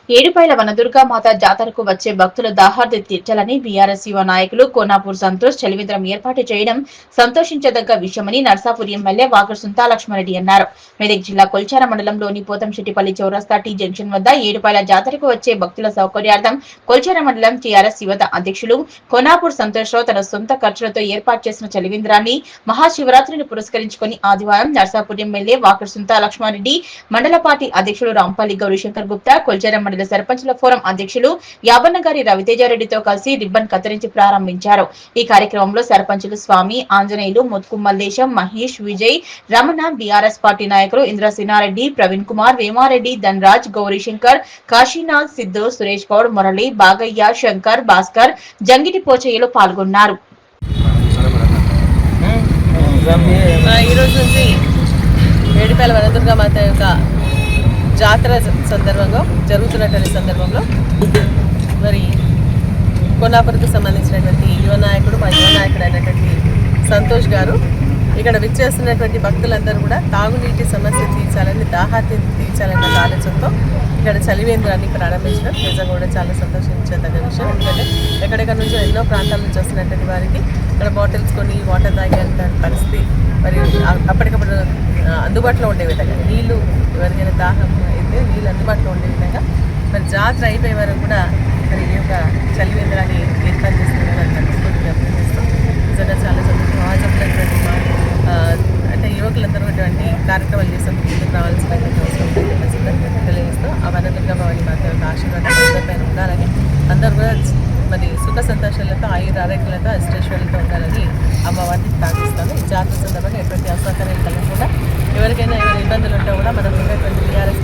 ఏడుపాయల వనదుర్గామాత జాతరకు వచ్చే భక్తుల దాహార్తి తీర్చాలని బీఆర్ఎస్ యువ నాయకులు కోనాపూర్ సంతోష్ చలివేంద్రం ఏర్పాటు చేయడం సంతోషించదగ్గ విషయమని నర్సాపూర్ ఎమ్మెల్యే వాకర్ సుంతాలక్ష్మారెడ్డి అన్నారు. మెదక్ జిల్లా కొల్చార మండలంలోని పోతంశెట్టిపల్లి చౌరస్తా టీ జంక్షన్ వద్ద ఏడుపాయల జాతరకు వచ్చే భక్తుల సౌకర్యార్థం కొల్చార మండలం టీఆర్ఎస్ యువత అధ్యక్షులు కోనాపూర్ సంతోష్రావు తన సొంత ఖర్చులతో ఏర్పాటు చేసిన చలివేంద్రాన్ని మహాశివరాత్రిని పురస్కరించుకుని ఆదివారం నర్సాపూర్ ఎమ్మెల్యే వాకర్ సుంతాలక్ష్మారెడ్డి, మండల పార్టీ అధ్యక్షులు రాంపల్లి గౌరీశంకర్ గుప్తా, కొల్చార మండల సర్పంచుల ఫోరం అధ్యక్షులు యాబన్నగారి రవితేజారెడ్డితో కలిసి రిబ్బన్ కత్తిరించి ప్రారంభించారు. ఈ కార్యక్రమంలో సర్పంచులు స్వామి, ఆంజనేయులు, ముత్కుమల్లేశం, మహేష్, విజయ్, రమణ, బీఆర్ఎస్ పార్టీ నాయకులు ఇంద్రసేనారెడ్డి, ప్రవీణ్ కుమార్, వేమారెడ్డి, ధనరాజ్, గౌరీశంకర్, కాశీనాథ్, సిద్ధు, సురేష్ గౌడ్, మురళి, బాగయ్య, శంకర్, భాస్కర్, జంగిటి పోచయ్యలు పాల్గొన్నారు. ఈరోజు నుంచి ఏడుపాయల వనదుర్గామాత యొక్క జాతర సందర్భంగా జరుగుతున్నటువంటి సందర్భంలో మరి కోనాపూర్కి సంబంధించినటువంటి యువ నాయకుడు అయినటువంటి సంతోష్ గారు ఇక్కడ విచ్చేస్తున్నటువంటి భక్తులందరూ కూడా తాగునీటి సమస్య తీర్చాలని, దాహార్తి తీర్చాలన్న ఆలోచనతో ఇక్కడ చలివేంద్రాన్ని ప్రారంభించడం నిజంగా కూడా చాలా సంతోషించదగ్గ విషయం. ఎందుకంటే ఎక్కడెక్కడ నుంచో ఎన్నో ప్రాంతాల నుంచి వస్తున్నటువంటి వారికి ఇక్కడ బాటిల్స్ కొని వాటర్ తాగేంత పరిస్థితి, మరి అప్పటికప్పుడు అందుబాటులో ఉండే విధంగా నీళ్లు, ఎవరికైనా దాహం అయితే నీళ్ళు అందుబాటులో ఉండే విధంగా మరి జాతర అయిపోయే వరకు కూడా మరి ఈ యొక్క చలివేంద్రాన్ని ఏర్పాటు చేస్తున్నారు అభినందిస్తాం. నిజంగా చాలా సంతోషం. చెప్పినటువంటి అంటే యువకులందరూ ఇటువంటి కార్యక్రమాలు చేసేందుకు ముందుకు రావాల్సినటువంటి అవసరం తెలియజేస్తూ ఆ వనదుర్గా భవాని మాత యొక్క ఆశీర్వాదం అందరిపైన ఉండాలని, అందరూ కూడా మరి సుఖ సంతోషాలతో, ఆరోగ్యాలతో, అష్టైశ్వర్యాలతో ఉండాలని అమ్మవారిని ప్రార్థిస్తాను. ఈ జాతర సందర్భంగా ఎటువంటి అసౌకర్యాలు కలగకుండా, ఎవరికైనా ఏమైనా ఇబ్బందులు ఉంటే కూడా మనకు ఉన్నటువంటి బీఆర్ఎస్